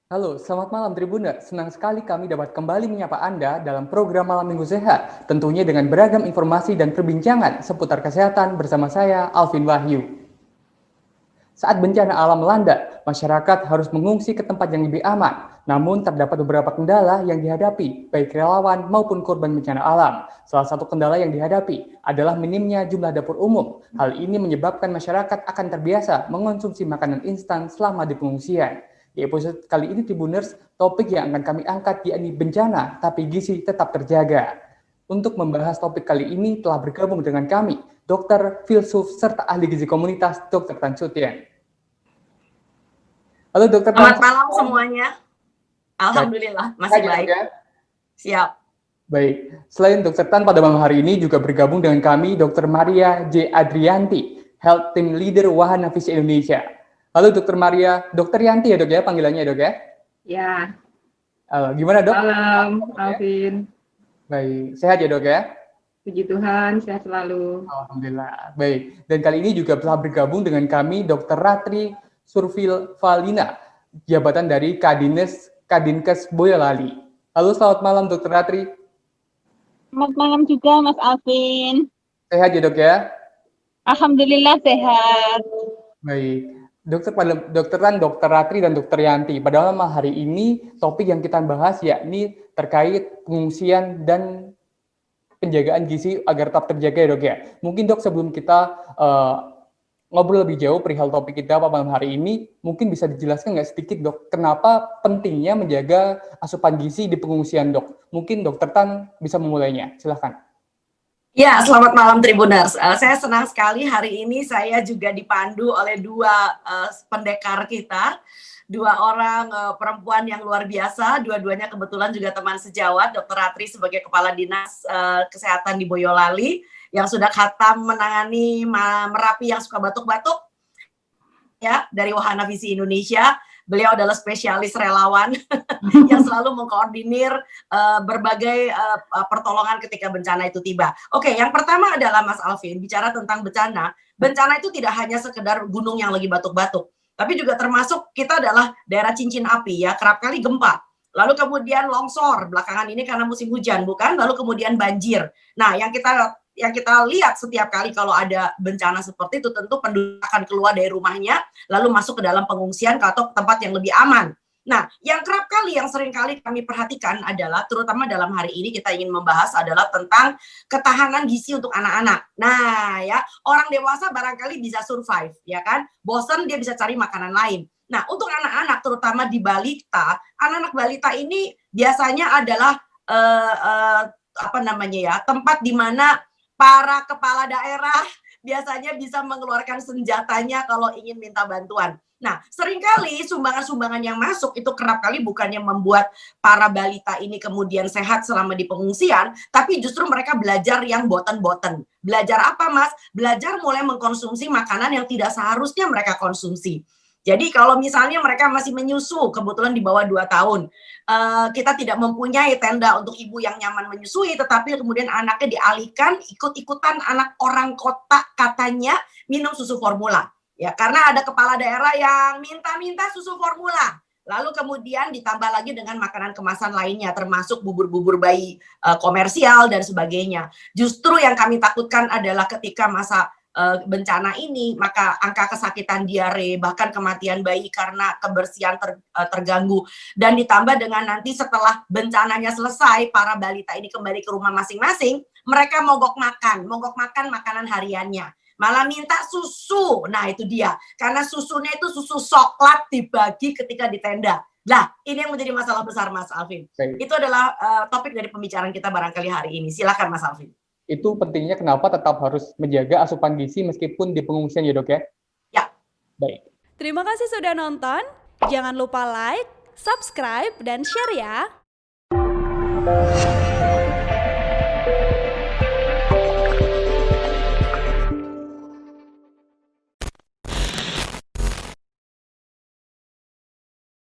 Halo, selamat malam Tribuners. Senang sekali kami dapat kembali menyapa Anda dalam program Malam Minggu Sehat, tentunya dengan beragam informasi dan perbincangan seputar kesehatan bersama saya, Alvin Wahyu. Saat bencana alam melanda, masyarakat harus mengungsi ke tempat yang lebih aman. Namun, terdapat beberapa kendala yang dihadapi, baik relawan maupun korban bencana alam. Salah satu kendala yang dihadapi adalah minimnya jumlah dapur umum. Hal ini menyebabkan masyarakat akan terbiasa mengonsumsi makanan instan selama di pengungsian. Di episode kali ini, Tribuners, topik yang akan kami angkat yakni bencana, tapi gizi tetap terjaga. Untuk membahas topik kali ini telah bergabung dengan kami, dokter, filsuf, serta ahli gizi komunitas, Dr. Tan Sutian. Halo Dr. Tan. Selamat malam semuanya. Alhamdulillah, masih baik. Siap. Baik, selain Dr. Tan, pada malam hari ini juga bergabung dengan kami Dr. Maria J. Adrianti, Health Team Leader Wahana Visi Indonesia. Halo Dr. Maria, Dr. Yanti ya dok ya panggilannya dok ya? Ya. Gimana dok? Malam, Alvin. Baik, sehat ya dok ya? Puji Tuhan, sehat selalu. Alhamdulillah, baik. Dan kali ini juga telah bergabung dengan kami Dr. Ratri Survilvalina, jabatan dari Kadinkes Boyolali. Halo, selamat malam Dr. Ratri. Selamat malam juga Mas Alvin. Sehat ya dok ya? Alhamdulillah sehat. Baik. Dr. Ratri dan Dr. Yanti, pada malam hari ini topik yang kita bahas yakni terkait pengungsian dan penjagaan gizi agar tetap terjaga ya dok ya. Mungkin dok sebelum kita ngobrol lebih jauh perihal topik kita pada malam hari ini, mungkin bisa dijelaskan nggak sedikit dok, kenapa pentingnya menjaga asupan gizi di pengungsian dok? Mungkin Dr. Tan bisa memulainya, silahkan. Ya, selamat malam Tribuners. Saya senang sekali hari ini saya juga dipandu oleh dua pendekar kita, dua orang perempuan yang luar biasa, dua-duanya kebetulan juga teman sejawat, Dr. Ratri sebagai Kepala Dinas Kesehatan di Boyolali, yang sudah khatam menangani Merapi yang suka batuk-batuk, ya, dari Wahana Visi Indonesia. Beliau adalah spesialis relawan yang selalu mengkoordinir berbagai pertolongan ketika bencana itu tiba. Oke, yang pertama adalah Mas Alvin, bicara tentang bencana. Bencana itu tidak hanya sekedar gunung yang lagi batuk-batuk, tapi juga termasuk kita adalah daerah cincin api ya, kerap kali gempa. Lalu kemudian longsor, belakangan ini karena musim hujan, bukan? Lalu kemudian banjir. Nah, yang kita lihat setiap kali kalau ada bencana seperti itu, tentu penduduk akan keluar dari rumahnya, lalu masuk ke dalam pengungsian atau tempat yang lebih aman. Nah, yang kerap kali, yang sering kali kami perhatikan adalah, terutama dalam hari ini kita ingin membahas adalah tentang ketahanan gizi untuk anak-anak. Nah, ya, orang dewasa barangkali bisa survive, ya kan? Bosan dia bisa cari makanan lain. Nah, untuk anak-anak, terutama di balita, anak-anak balita ini biasanya adalah tempat di mana para kepala daerah biasanya bisa mengeluarkan senjatanya kalau ingin minta bantuan. Nah, seringkali sumbangan-sumbangan yang masuk itu kerap kali bukannya membuat para balita ini kemudian sehat selama di pengungsian, tapi justru mereka belajar yang boten-boten. Belajar apa, Mas? Belajar mulai mengkonsumsi makanan yang tidak seharusnya mereka konsumsi. Jadi kalau misalnya mereka masih menyusu, kebetulan di bawah 2 tahun, kita tidak mempunyai tenda untuk ibu yang nyaman menyusui, tetapi kemudian anaknya dialihkan ikut-ikutan anak orang kota katanya minum susu formula. Ya, karena ada kepala daerah yang minta-minta susu formula. Lalu kemudian ditambah lagi dengan makanan kemasan lainnya, termasuk bubur-bubur bayi komersial dan sebagainya. Justru yang kami takutkan adalah ketika masa bencana ini, maka angka kesakitan diare, bahkan kematian bayi karena kebersihan terganggu. Dan ditambah dengan nanti setelah bencananya selesai, para balita ini kembali ke rumah masing-masing, mereka mogok makan makanan hariannya. Malah minta susu. Nah, itu dia. Karena susunya itu susu coklat dibagi ketika di tenda. Nah, ini yang menjadi masalah besar, Mas Alvin. Itu adalah topik dari pembicaraan kita barangkali hari ini. Silakan, Mas Alvin. Itu pentingnya kenapa tetap harus menjaga asupan gizi meskipun di pengungsian ya dok ya? Ya. Baik. Terima kasih sudah nonton. Jangan lupa like, subscribe, dan share ya.